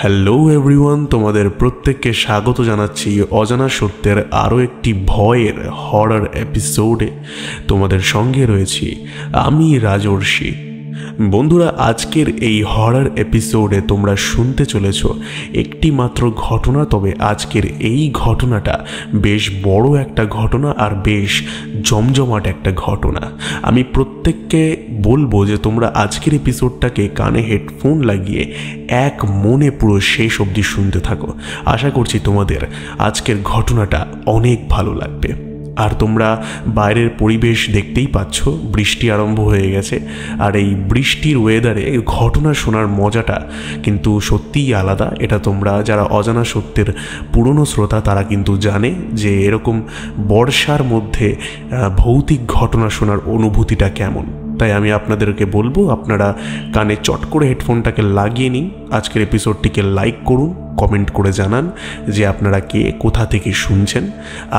Hello everyone, তোমাদের প্রত্যেককে স্বাগত জানাচ্ছি অজানা সত্যের আরও একটি ভয়ের হরর এপিসোডে। তোমাদের সঙ্গে রয়েছি আমি রাজর্ষি। বন্ধুরা, আজকের এই হরর এপিসোডে তোমরা শুনতে চলেছ একটি মাত্র ঘটনা। তবে আজকের এই ঘটনাটা বেশ বড় একটা ঘটনা আর বেশ জমজমাট একটা ঘটনা। আমি প্রত্যেককে বলবো যে তোমরা আজকের এপিসোডটাকে কানে হেডফোন লাগিয়ে এক মনে পুরো শেষ অবধি শুনতে থাকো। আশা করছি তোমাদের আজকের ঘটনাটা অনেক ভালো লাগবে। আর তোমরা বাইরের পরিবেশ দেখতেই পাচ্ছ, বৃষ্টি আরম্ভ হয়ে গেছে। আর এই বৃষ্টির ওয়েদারে ঘটনা শোনার মজাটা কিন্তু সত্যিই আলাদা। এটা তোমরা যারা অজানা সত্যের পুরনো শ্রোতা তারা কিন্তু জানে যে এরকম বর্ষার মধ্যে ভৌতিক ঘটনা শোনার অনুভূতিটা কেমন। তাই আমি আপনাদেরকে বলবো আপনারা কানে চট করে হেডফোনটাকে লাগিয়ে নিন, আজকের এপিসোডটিকে লাইক করুন, কমেন্ট করে জানান যে আপনারা কে কোথা থেকে শুনছেন।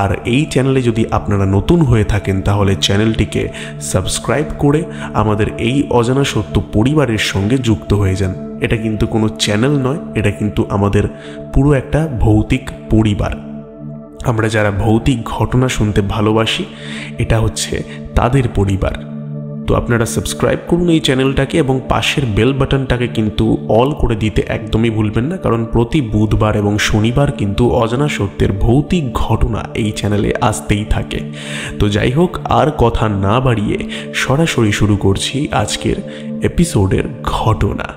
আর এই চ্যানেলে যদি আপনারা নতুন হয়ে থাকেন তাহলে চ্যানেলটিকে সাবস্ক্রাইব করে আমাদের এই অজানা সত্য পরিবারের সঙ্গে যুক্ত হয়ে যান। এটা কিন্তু কোনো চ্যানেল নয়, এটা কিন্তু আমাদের পুরো একটা ভৌতিক পরিবার। আমরা যারা ভৌতিক ঘটনা শুনতে ভালোবাসি এটা হচ্ছে তাদের পরিবার। তো আপনারা সাবস্ক্রাইব করুন এই চ্যানেলটাকে এবং পাশের বেল বাটনটাকে কিন্তু অল করে দিতে একদমই ভুলবেন না, কারণ প্রতি বুধবার এবং শনিবার কিন্তু অজানা সত্যের ভৌতিক ঘটনা এই চ্যানেলে আসতেই থাকে। তো যাই হোক, আর কথা না বাড়িয়ে সরাসরি শুরু করছি আজকের এপিসোডের ঘটনা।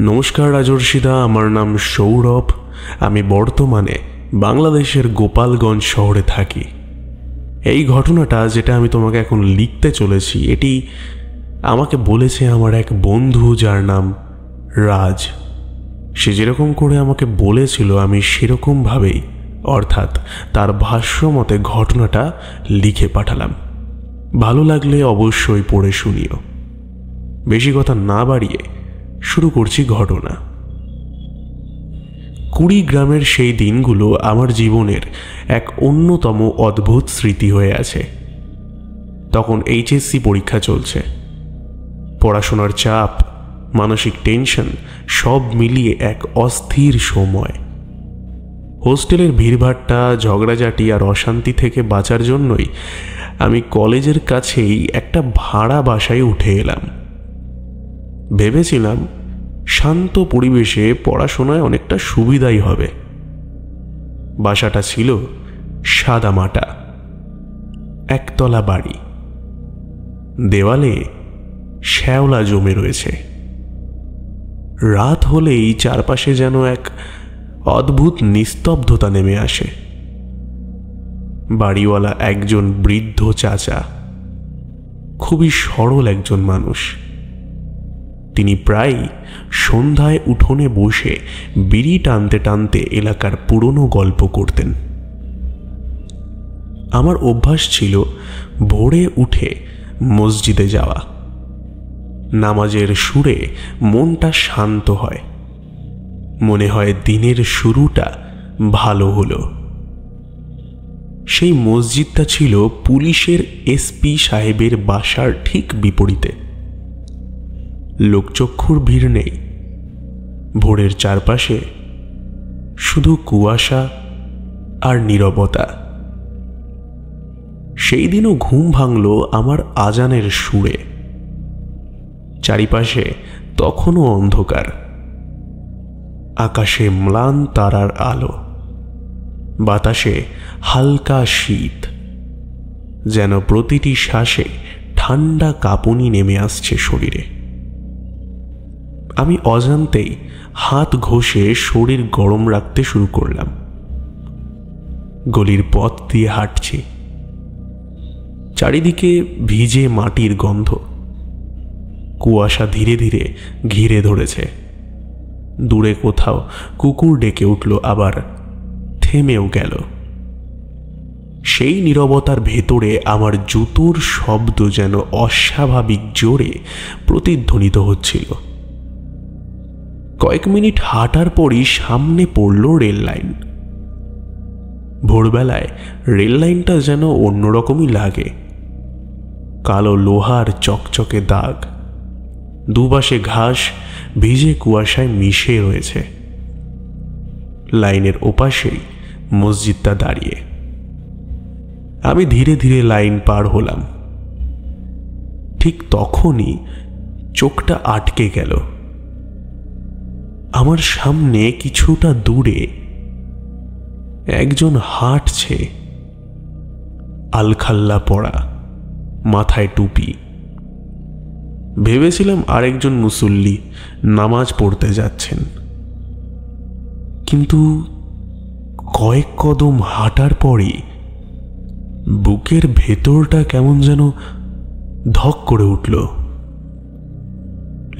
নমস্কার রাজর্ষিদা, আমার নাম সৌরভ। আমি বর্তমানে বাংলাদেশের গোপালগঞ্জ শহরে থাকি। এই ঘটনাটা যেটা আমি তোমাকে এখন লিখতে চলেছি এটি আমাকে বলেছে আমার এক বন্ধু যার নাম রাজ। সে যেরকম করে আমাকে বলেছিল আমি সেরকমভাবেই, অর্থাৎ তার ভাষ্য মতে ঘটনাটা লিখে পাঠালাম। ভালো লাগলে অবশ্যই পড়ে শুনিও। বেশি কথা না বাড়িয়ে শুরু করছি ঘটনা। কুড়িগ্রামের সেই দিনগুলো আমার জীবনের এক অন্যতম অদ্ভুত স্মৃতি হয়ে আছে। তখন এইচএসসি পরীক্ষা চলছে। পড়াশোনার চাপ, মানসিক টেনশন সব মিলিয়ে এক অস্থির সময়। হোস্টেলের ভিড়ভাট্টা, ঝগড়াঝাটি আর অশান্তি থেকে বাঁচার জন্যই আমি কলেজের কাছেই একটা ভাড়া বাসায় উঠে এলাম। ভেবেছিলাম শান্ত পরিবেশে পড়াশোনায় অনেকটা সুবিধাই হবে। বাসাটা ছিল সাদামাটা, একতলা বাড়ি। দেওয়ালে শ্যাওলা জমে রয়েছে। রাত হলেই চারপাশে যেন এক অদ্ভুত নিস্তব্ধতা নেমে আসে। বাড়িওয়ালা একজন বৃদ্ধ চাচা, খুবই সরল একজন মানুষ। তিনি প্রায় সন্ধ্যায় উঠোনে বসে বিড়ি টানতে টানতে এলাকার পুরনো গল্প করতেন। আমার অভ্যাস ছিল ভোরে উঠে মসজিদে যাওয়া। নামাজের সুরে মনটা শান্ত হয়, মনে হয় দিনের শুরুটা ভালো হলো। সেই মসজিদটা ছিল পুলিশের এসপি সাহেবের বাসার ঠিক বিপরীতে। লোকচক্ষুর ভিড় নেই। ভোরের চারপাশে শুধু কুয়াশা আর নীরবতা। সেই দিনও ঘুম ভাঙল আমার আজানের সুরে। চারিপাশে তখনও অন্ধকার। আকাশে ম্লান তারার আলো, বাতাসে হালকা শীত, যেন প্রতিটি শ্বাসে ঠান্ডা কাঁপুনি নেমে আসছে শরীরে। আমি অজান্তেই হাত ঘষে শরীর গরম রাখতে শুরু করলাম। গলির পথ দিয়ে হাঁটছি। চারিদিকে ভিজে মাটির গন্ধ। কুয়াশা ধীরে ধীরে ঘিরে ধরেছে। দূরে কোথাও কুকুর ডেকে উঠল, আবার থেমেও গেল। সেই নীরবতার ভেতরে আমার জুতোর শব্দ যেন অস্বাভাবিক জোরে প্রতিধ্বনিত হচ্ছিল। কয়েক মিনিট হাঁটার পরই সামনে পড়ল রেল লাইন। ভোরবেলায় রেল লাইনটা যেন অন্যরকমই লাগে। কালো লোহার চকচকে দাগ। দুপাশে ঘাস ভিজে কুয়াশায় মিশে রয়েছে। লাইনের ওপাশেই মসজিদটা দাঁড়িয়ে। আমি ধীরে ধীরে লাইন পার হলাম। ঠিক তখনই চোখটা আটকে গেল। আমার সামনে কিছুটা দূরে একজন হাঁটছে, আলখাল্লা পরা, মাথায় টুপি। ভেবেছিলাম আরেকজন মুসল্লি নামাজ পড়তে যাচ্ছেন, কিন্তু কয়েক কদম হাঁটার পরই বুকের ভেতরটা কেমন যেন ধক করে উঠল।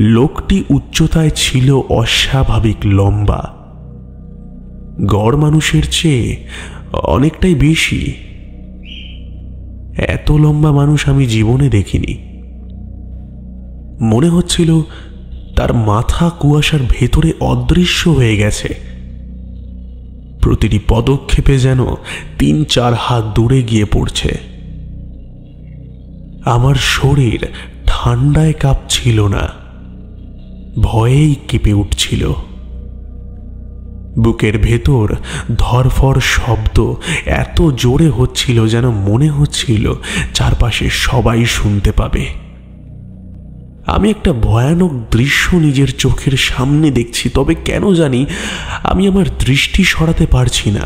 লোকটি উচ্চতায় ছিল অস্বাভাবিক লম্বা, গড় মানুষের চেয়ে অনেকটাই বেশি। এত লম্বা মানুষ আমি জীবনে দেখিনি। মনে হচ্ছিল তার মাথা কুয়াশার ভেতরে অদৃশ্য হয়ে গেছে। প্রতিটি পদক্ষেপে যেন ৩-৪ হাত দূরে গিয়ে পড়ছে। আমার শরীর ঠান্ডায় কাঁপছিল না, ভয়েই কেঁপে উঠছিল। বুকের ভেতর ধরফর শব্দ এত জোরে হচ্ছিল যেন মনে হচ্ছিল চারপাশে সবাই শুনতে পাবে। আমি একটা ভয়ানক দৃশ্য নিজের চোখের সামনে দেখছি, তবে কেন জানি আমি আমার দৃষ্টি সরাতে পারছি না।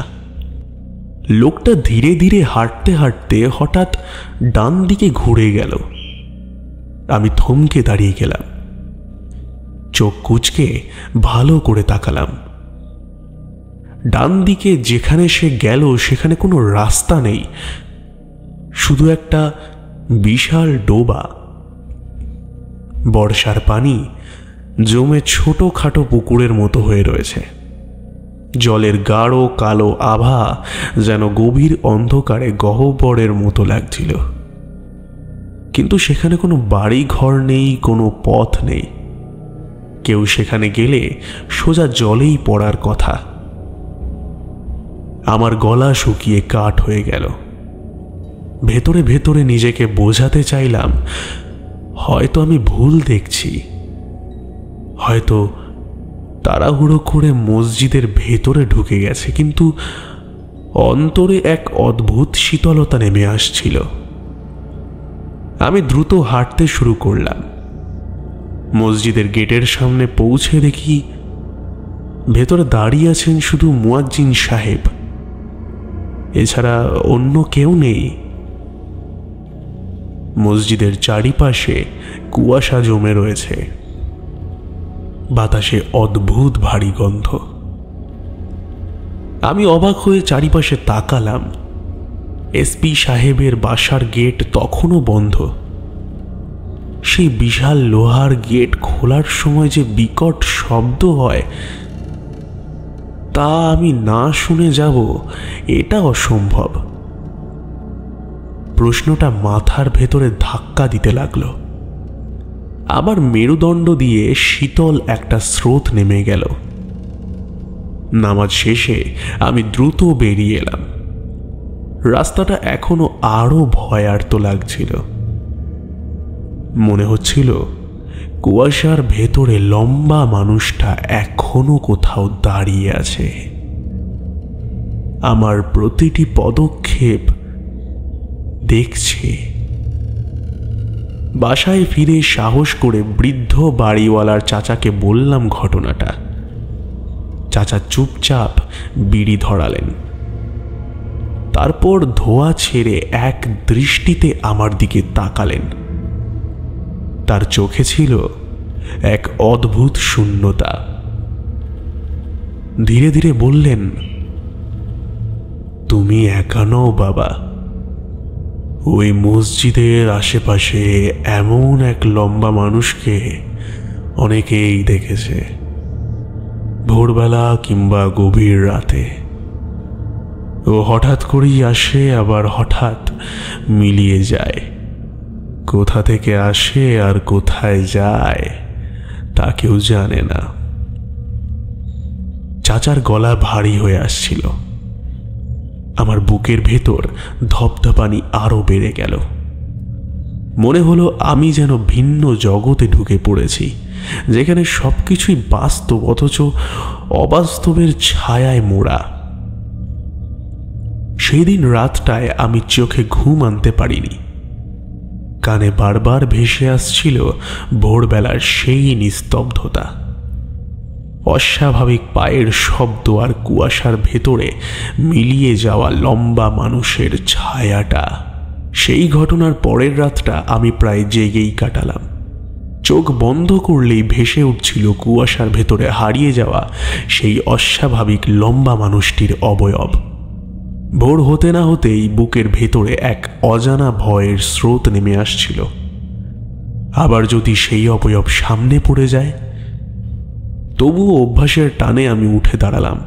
লোকটা ধীরে ধীরে হাঁটতে হাঁটতে হঠাৎ ডান দিকে ঘুরে গেল। আমি থমকে দাঁড়িয়ে গেলাম, চোখ কুঁচকে ভালো করে তাকালাম। ডান দিকে যেখানে সে গেল সেখানে কোনো রাস্তা নেই, শুধু একটা বিশাল ডোবা। বর্ষার পানি জমে ছোটখাটো পুকুরের মতো হয়ে রয়েছে। জলের গাঢ় কালো আভা যেন গভীর অন্ধকারে গহ্বরের মতো লাগছিল। কিন্তু সেখানে কোনো বাড়ি ঘর নেই, কোনো পথ নেই। কেউ সেখানে গেলে সোজা জলেই পড়ার কথা। আমার গলা শুকিয়ে কাঠ হয়ে গেল। ভেতরে ভেতরে নিজেকে বোঝাতে চাইলাম, হয়তো আমি ভুল দেখছি, হয়তো তাড়াহুড়ো করে মসজিদের ভেতরে ঢুকে গেছে। কিন্তু অন্তরে এক অদ্ভুত শীতলতা নেমে আসছিল। আমি দ্রুত হাঁটতে শুরু করলাম। মসজিদের গেটের সামনে পৌঁছে দেখি ভেতরে দাঁড়িয়ে আছেন শুধু মুয়াজ্জিন সাহেব, এছাড়া অন্য কেউ নেই। মসজিদের চারিপাশে কুয়াশা জমে রয়েছে, বাতাসে অদ্ভুত ভারী গন্ধ। আমি অবাক হয়ে চারিপাশে তাকালাম। এসপি সাহেবের বাসার গেট তখনও বন্ধ। সেই বিশাল লোহার গেট খোলার সময় যে বিকট শব্দ হয়, তা আমি না শুনে যাব এটা অসম্ভব। প্রশ্নটা মাথার ভেতরে ধাক্কা দিতে লাগলো। আবার মেরুদণ্ড দিয়ে শীতল একটা স্রোত নেমে গেল। নামাজ শেষে আমি দ্রুত বেরিয়ে এলাম। রাস্তাটা এখনো আরো ভয়ার্ত লাগছিল। মনে হচ্ছিল কুয়াশার ভেতরে লম্বা মানুষটা এখনো কোথাও দাঁড়িয়ে আছে। আমার প্রতিটি পদক্ষেপ দেখছে। বাসায় ফিরে সাহস করে বৃদ্ধ বাড়িওয়ালার চাচাকে বললাম ঘটনাটা। চাচা চুপচাপ বিড়ি ধরালেন, তারপর ধোয়া ছেড়ে এক দৃষ্টিতে আমার দিকে তাকালেন। তার চোখে ছিল এক অদ্ভুত শূন্যতা। ধীরে ধীরে বললেন, তুমি একা নও বাবা। ওই মসজিদের আশেপাশে এমন এক লম্বা মানুষকে অনেকেই দেখেছে, ভোরবেলা কিংবা গভীর রাতে। ও হঠাৎ করেই আসে, আবার হঠাৎ মিলিয়ে যায়। কোথা থেকে আসে আর কোথায় যায় তা কেউ জানে না। চাচার গলা ভারী হয়ে আসছিল। আমার বুকের ভেতর ধপধপানি আরো বেড়ে গেল। মনে হলো আমি যেন ভিন্ন জগতে ঢুকে পড়েছি, যেখানে সবকিছুই বাস্তব অথচ অবাস্তবের ছায়ায় মোড়া। সেই দিন রাতটায় আমি চোখে ঘুম আনতে পারিনি। কানে বারবার ভেসে আসছিল ভোরবেলার সেই নিস্তব্ধতা, অস্বাভাবিক পায়ের শব্দ আর কুয়াশার ভেতরে মিলিয়ে যাওয়া লম্বা মানুষের ছায়াটা। সেই ঘটনার পরের রাতটা আমি প্রায় জেগেই কাটালাম। চোখ বন্ধ করলেই ভেসে উঠছিল কুয়াশার ভেতরে হারিয়ে যাওয়া সেই অস্বাভাবিক লম্বা মানুষটির অবয়ব। ভোর হতে না হতেই বুকের ভেতরে এক অজানা ভয়ের স্রোত নেমে আসছিল। আবার যদি সেই অবয়ব সামনে পড়ে যায়? তবুও অভ্যাসের টানে আমি উঠে দাঁড়ালাম।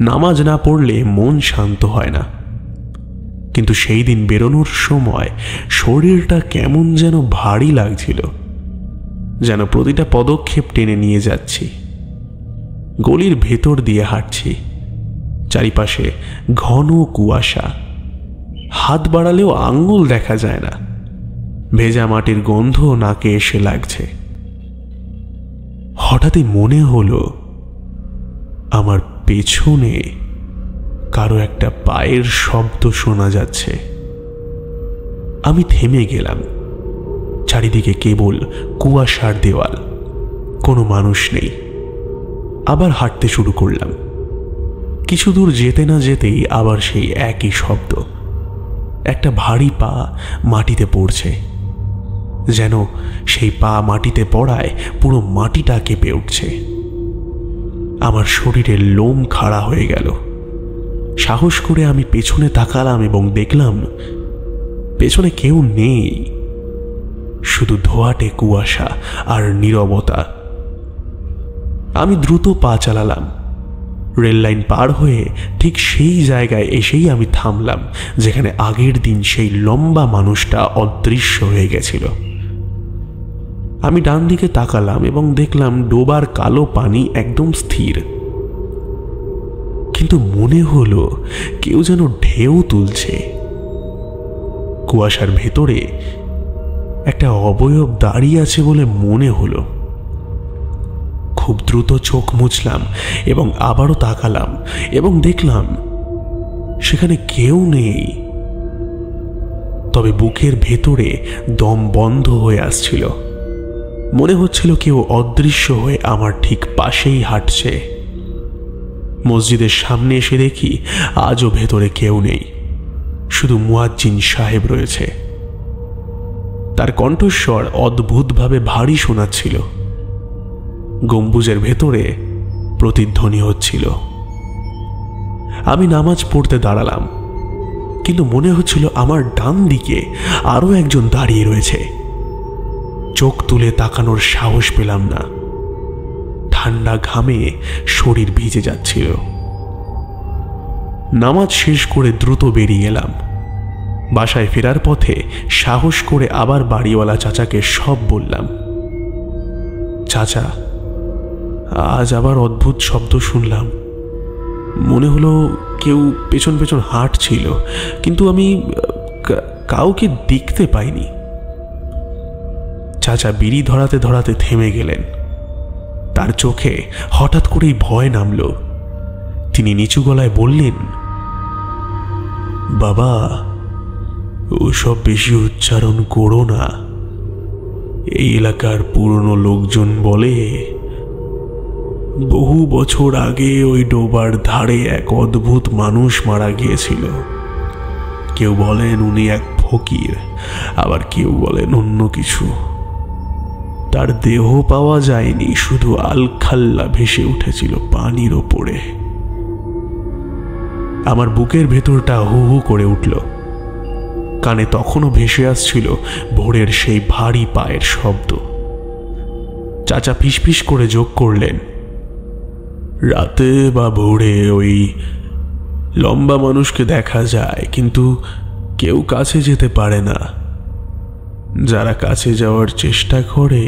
নামাজ না পড়লে মন শান্ত হয় না। কিন্তু সেই দিন বেরোনোর সময় শরীরটা কেমন যেন ভারী লাগছিল, যেন প্রতিটা পদক্ষেপ টেনে নিয়ে যাচ্ছি। গলির ভেতর দিয়ে হাঁটছি, চারিপাশে ঘন কুয়াশা, হাত বাড়ালেও আঙ্গুল দেখা যায় না, ভেজা মাটির গন্ধ নাকে এসে লাগছে। হঠাৎই মনে হলো আমার পেছনে কারো একটা পায়ের শব্দ শোনা যাচ্ছে। আমি থেমে গেলাম। চারিদিকে কেবল কুয়াশার দেওয়াল, কোনো মানুষ নেই। আবার হাঁটতে শুরু করলাম। কিছু দূর যেতে না যেতেই আবার সেই একই শব্দ। একটা ভারী পা মাটিতে পড়ছে, যেন সেই পা মাটিতে পড়ায় পুরো মাটিটা কেঁপে উঠছে। আমার শরীরের লোম খাড়া হয়ে গেল। সাহস করে আমি পেছনে তাকালাম এবং দেখলাম পেছনে কেউ নেই, শুধু ধোঁয়াটে কুয়াশা আর নীরবতা। আমি দ্রুত পা চালালাম। রেল লাইন পার হয়ে ঠিক সেই জায়গায় এসেই আমি থামলাম যেখানে আগের দিন সেই লম্বা মানুষটা অদৃশ্য হয়ে গেছিল। আমি ডান দিকে তাকালাম এবং দেখলাম ডোবার কালো পানি একদম স্থির, কিন্তু মনে হলো কেউ যেন ঢেউ তুলছে। কুয়াশার ভেতরে একটা অবয়ব দাঁড়িয়ে আছে বলে মনে হলো। খুব দ্রুত চোখ মুছলাম এবং আবারও তাকালাম এবং দেখলাম সেখানে কেউ নেই। তবে বুকের ভেতরে দম বন্ধ হয়ে আসছিল। মনে হচ্ছিল কেউ অদৃশ্য হয়ে আমার ঠিক পাশেই হাঁটছে। মসজিদের সামনে এসে দেখি আজও ভেতরে কেউ নেই, শুধু মুয়াজ্জিন সাহেব রয়েছে। তার কণ্ঠস্বর অদ্ভুতভাবে ভারী শোনাচ্ছিল। গম্বুজের ভেতরে প্রতিধ্বনি হচ্ছিল। আমি নামাজ পড়তে দাঁড়ালাম, কিন্তু মনে হচ্ছিল আমার ডান দিকে আরো একজন দাঁড়িয়ে রয়েছে। চোখ তুলে তাকানোর সাহস পেলাম না। ঠান্ডা ঘামে শরীর ভিজে যাচ্ছিল। নামাজ শেষ করে দ্রুত বেরিয়ে এলাম। বাসায় ফেরার পথে সাহস করে আবার বাড়িওয়ালা চাচাকে সব বললাম। চাচা, আজ আবার অদ্ভুত শব্দ শুনলাম। মনে হলো কেউ পেছন পেছন হাঁটছিল, কিন্তু আমি কাউকে দেখতে পাইনি। চাচা বিড়ি ধরাতে ধরাতে থেমে গেলেন। তার চোখে হঠাৎ করেই ভয় নামল। তিনি নিচু গলায় বললেন, বাবা, ওসব বেশি উচ্চারণ করো না। এই এলাকার পুরনো লোকজন বলে বহু বছর আগে ওই ডোবার ধারে এক অদ্ভুত মানুষ মারা গিয়েছিল। কেউ বলেন উনি এক ফকির, আবার কেউ বলেন অন্য কিছু। তার দেহ পাওয়া যায়নি, শুধু আলখাল্লা ভেসে উঠেছিল পানির ওপরে। আমার বুকের ভেতরটা হু হু করে উঠল। কানে তখনও ভেসে আসছিল ভোরের সেই ভারী পায়ের শব্দ। চাচা ফিসফিস করে যোগ করলেন, রাতে বা ভোরে ওই লম্বা মানুষকে দেখা যায়, কিন্তু কেউ কাছে যেতে পারে না। যারা কাছে যাওয়ার চেষ্টা করে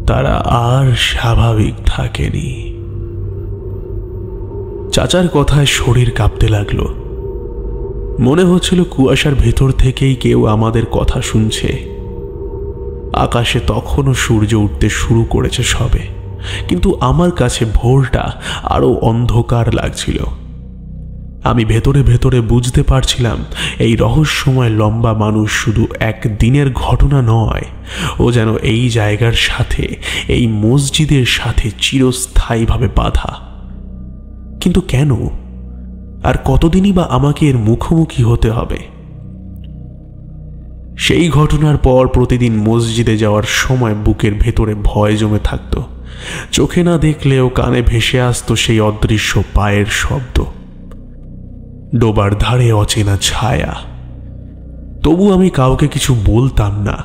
তারা আর স্বাভাবিক থাকেনি। চাচার কথায় শরীর কাঁপতে লাগলো। মনে হচ্ছিল কুয়াশার ভেতর থেকেই কেউ আমাদের কথা শুনছে। আকাশে তখনও সূর্য উঠতে শুরু করেছে সবে, কিন্তু আমার কাছে ভোরটা আরো অন্ধকার লাগছিল। আমি ভেতরে ভেতরে বুঝতে পারছিলাম এই রহস্যময় লম্বা মানুষ শুধু একদিনের ঘটনা নয়, ও যেন এই জায়গার সাথে, এই মসজিদের সাথে চিরস্থায়ীভাবে বাঁধা। কিন্তু কেন? আর কতদিনই বা আমাকে এর মুখোমুখি হতে হবে? সেই ঘটনার পর প্রতিদিন মসজিদে যাওয়ার সময় বুকের ভেতরে ভয় জমে থাকত। চোখে না দেখলেও কানে ভেসে আসতো সেই অদৃশ্য পায়ের শব্দ, ডোবার ধারে অচেনা ছায়া। তবু আমি কাউকে কিছু বলতাম না,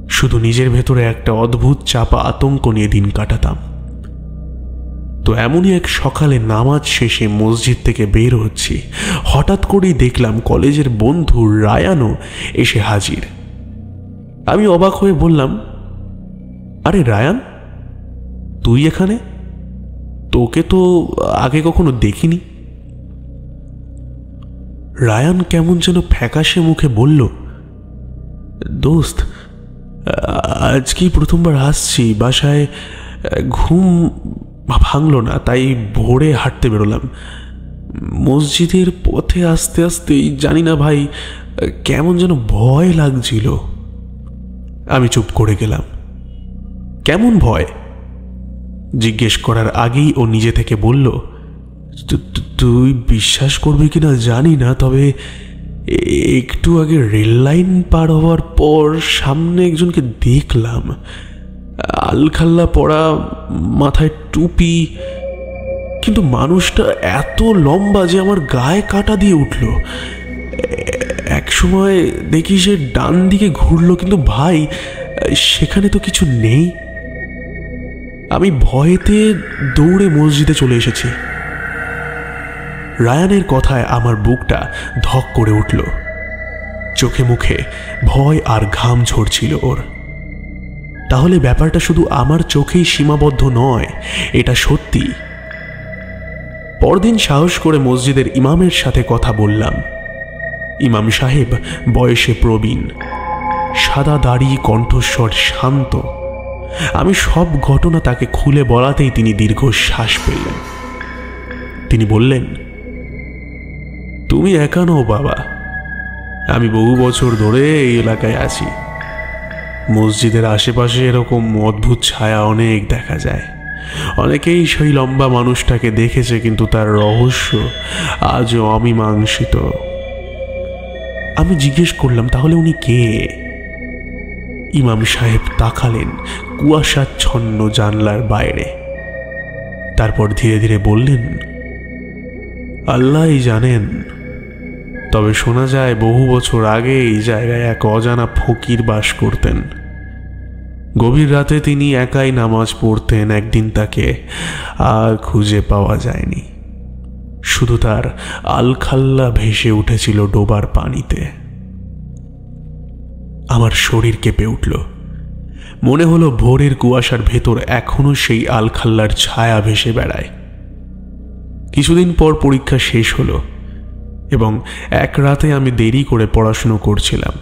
শুধু নিজের ভেতরে একটা অদ্ভুত চাপা আতঙ্ক নিয়ে দিন কাটাতাম। তো এমনই এক সকালে নামাজ শেষে মসজিদ থেকে বের হচ্ছি, হঠাৎ করেই দেখলাম কলেজের বন্ধু রায়ানও এসে হাজির। আমি অবাক হয়ে বললাম, আরে রায়ান, তুই এখানে? তোকে তো আগে কখনো দেখিনি। রায়ান কেমন যেন ফ্যাকাশে মুখে বলল, দোস্ত, আজকেই প্রথমবার আসছি, বাসায় ঘুম ভাঙলো না, তাই ভোরে হাঁটতে বেরোলাম। মসজিদের পথে আস্তে আস্তেই জানি না ভাই, কেমন যেন ভয় লাগছিল। আমি চুপ করে গেলাম। কেমন ভয়? জিজ্ঞেস করার আগেই ও নিজে থেকে বলল, তুই বিশ্বাস করবি কিনা জানি না, তবে একটু আগে রেল লাইন পার হওয়ার পর সামনে একজনকে দেখলাম, আলখাল্লা পরা, মাথায় টুপি, কিন্তু মানুষটা এত লম্বা যে আমার গায়ে কাঁটা দিয়ে উঠল। এক সময় দেখি সে ডান দিকে ঘুরলো, কিন্তু ভাই সেখানে তো কিছু নেই। আমি ভয়েতে দৌড়ে মসজিদে চলে এসেছি। রায়ানের কথায় আমার বুকটা ধক করে উঠল। চোখে মুখে ভয় আর ঘাম ঝরছিল ওর। তাহলে ব্যাপারটা শুধু আমার চোখেই সীমাবদ্ধ নয়, এটা সত্যি। পরদিন সাহস করে মসজিদের ইমামের সাথে কথা বললাম। ইমাম সাহেব বয়সে প্রবীণ, সাদা দাড়ি, কণ্ঠস্বর শান্ত। আমি সব ঘটনা তাকে খুলে বলাতেই তিনি দীর্ঘশ্বাস ফেললেন। তিনি বললেন, তুমি একা নও বাবা, আমি বহু বছর ধরে এই এলাকায় আছি। মসজিদের আশেপাশে এরকম অদ্ভুত ছায়া অনেক দেখা যায়। অনেকেই সেই লম্বা মানুষটাকে দেখেছে, কিন্তু তার রহস্য আজও অমীমাংসিত। আমি জিজ্ঞেস করলাম, তাহলে উনি কে? ইমাম সাহেব তাকালেন কুয়াশাচ্ছন্ন জানলার বাইরে। তারপর ধীরে ধীরে বললেন, আল্লাহই জানেন, তবে শোনা যায় বহু বছর আগে এই জায়গায় এক অজানা ফকির বাস করতেন। গভীর রাতে তিনি একাই নামাজ পড়তেন। একদিন তাকে আর খুঁজে পাওয়া যায়নি, শুধু তার আলখাল্লা ভেসে উঠেছিল ডোবার পানিতে। আমার শরীর কেঁপে উঠল। মনে হলো ভোরের কুয়াশার ভেতর এখনো সেই আলখাল্লার ছায়া ভেসে বেড়ায়। কিছুদিন পর পরীক্ষা শেষ হলো এবং এক রাতে আমি দেরি করে পড়াশুনো করছিলাম।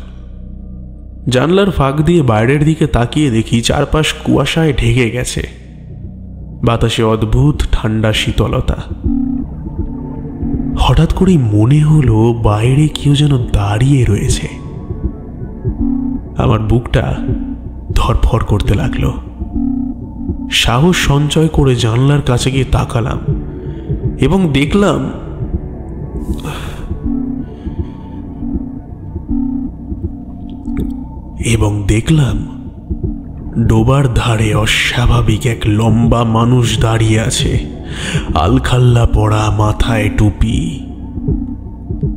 জানলার ফাঁক দিয়ে বাইরের দিকে তাকিয়ে দেখি চারপাশ কুয়াশায় ঢেকে গেছে। বাতাসে অদ্ভুত ঠান্ডা শীতলতা। হঠাৎ করেই মনে হলো বাইরে কেউ যেন দাঁড়িয়ে রয়েছে। আমার বুকটা ধরফর করতে লাগলো। সাহস সঞ্চয় করে জানলার কাছে গিয়ে তাকালাম এবং দেখলাম ডোবার ধারে অস্বাভাবিক এক লম্বা মানুষ দাঁড়িয়ে আছে, আলখাল্লা পরা, মাথায় টুপি।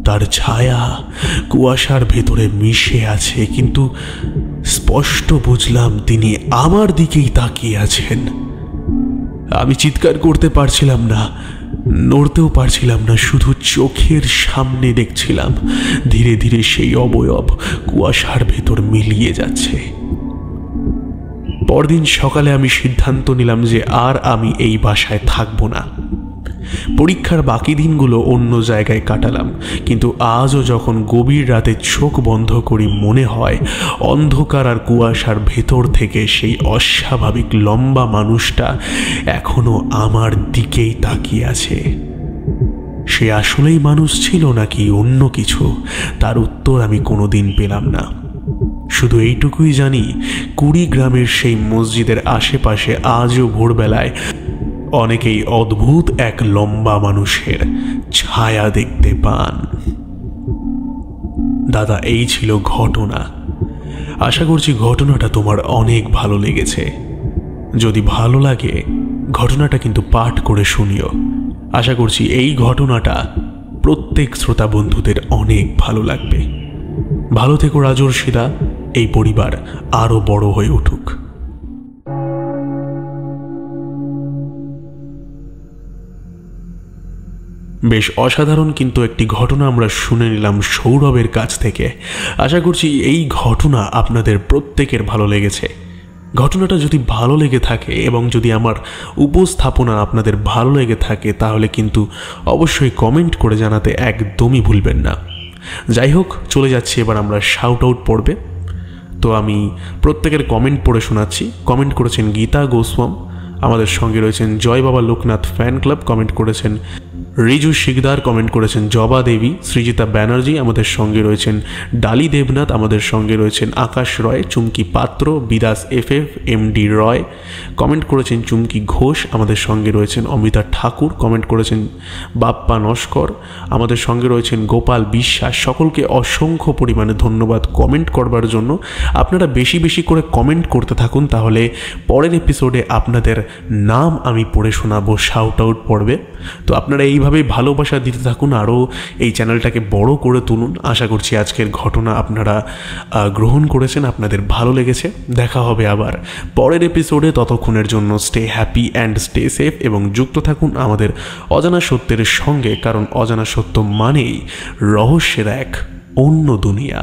তার ছায়া কুয়াশার ভেতরে মিশে আছে, কিন্তু স্পষ্ট বুঝলাম তিনি আমার দিকেই তাকিয়ে আছেন। আমি চিৎকার করতে পারছিলাম না, নড়তেও পারছিলাম না, শুধু চোখের সামনে দেখছিলাম ধীরে ধীরে সেই অবয়ব কুয়াশার ভেতর মিলিয়ে যাচ্ছে। পরদিন সকালে আমি সিদ্ধান্ত নিলাম যে আর আমি এই বাসায় থাকবো না। পরীক্ষার বাকি দিনগুলো অন্য জায়গায় কাটালাম, কিন্তু আজও যখন গভীর রাতে চোখ বন্ধ করি মনে হয় অন্ধকার আর কুয়াশার ভেতর থেকে সেই অস্বাভাবিক লম্বা মানুষটা এখনো আমার দিকেই তাকিয়ে আছে। সে আসলেই মানুষ ছিল নাকি অন্য কিছু, তার উত্তর আমি কোনোদিন পেলাম না। শুধু এইটুকুই জানি, কুড়িগ্রামের সেই মসজিদের আশেপাশে আজও ভোরবেলায় অনেকেই অদ্ভুত এক লম্বা মানুষের ছায়া দেখতে পান। দাদা, এই ছিল ঘটনা। আশা করছি ঘটনাটা তোমার অনেক ভালো লেগেছে। যদি ভালো লাগে ঘটনাটা কিন্তু পাঠ করে শুনিও। আশা করছি এই ঘটনাটা প্রত্যেক শ্রোতা বন্ধুদের অনেক ভালো লাগবে। ভালো থেকো রাজর্ষিদা, এই পরিবার আরো বড় হয়ে উঠুক। বেশ অসাধারণ কিন্তু একটি ঘটনা আমরা শুনে নিলাম সৌরভের কাছ থেকে। আশা করছি এই ঘটনা আপনাদের প্রত্যেকের ভালো লেগেছে। ঘটনাটা যদি ভালো লেগে থাকে এবং যদি আমার উপস্থাপনা আপনাদের ভালো লেগে থাকে তাহলে কিন্তু অবশ্যই কমেন্ট করে জানাতে একদমই ভুলবেন না। যাই হোক, চলে যাচ্ছি এবার আমরা শাউট আউট পড়বে। তো আমি প্রত্যেকের কমেন্ট পড়ে শোনাচ্ছি। কমেন্ট করেছেন গীতা গোস্বাম, আমাদের সঙ্গে রয়েছেন জয় বাবা লোকনাথ ফ্যান ক্লাব, কমেন্ট করেছেন রিজু শিকদার, কমেন্ট করেছেন জবা দেবী, সৃজিতা ব্যানার্জি, আমাদের সঙ্গে রয়েছেন ডালি দেবনাথ, আমাদের সঙ্গে রয়েছেন আকাশ রয়, চুমকি পাত্র, বিদাস এফএফ, এমডি রয়, কমেন্ট করেছেন চুমকি ঘোষ, আমাদের সঙ্গে রয়েছেন অমিতা ঠাকুর, কমেন্ট করেছেন বাপ্পা নস্কর, আমাদের সঙ্গে রয়েছেন গোপাল বিশ্বাস। সকলকে অসংখ্য পরিমাণে ধন্যবাদ কমেন্ট করবার জন্য। আপনারা বেশি বেশি করে কমেন্ট করতে থাকুন, তাহলে পরের এপিসোডে আপনাদের নাম আমি পড়ে শোনাবো শাউট আউট পড়বে। তো আপনারা এইভাবেই ভালোবাসা দিতে থাকুন, আরও এই চ্যানেলটাকে বড় করে তুলুন। আশা করছি আজকের ঘটনা আপনারা গ্রহণ করেছেন, আপনাদের ভালো লেগেছে। দেখা হবে আবার পরের এপিসোডে। ততক্ষণের জন্য stay happy and stay safe এবং যুক্ত থাকুন আমাদের অজানা সত্যের সঙ্গে, কারণ অজানা সত্য মানেই রহস্যের এক অন্য দুনিয়া।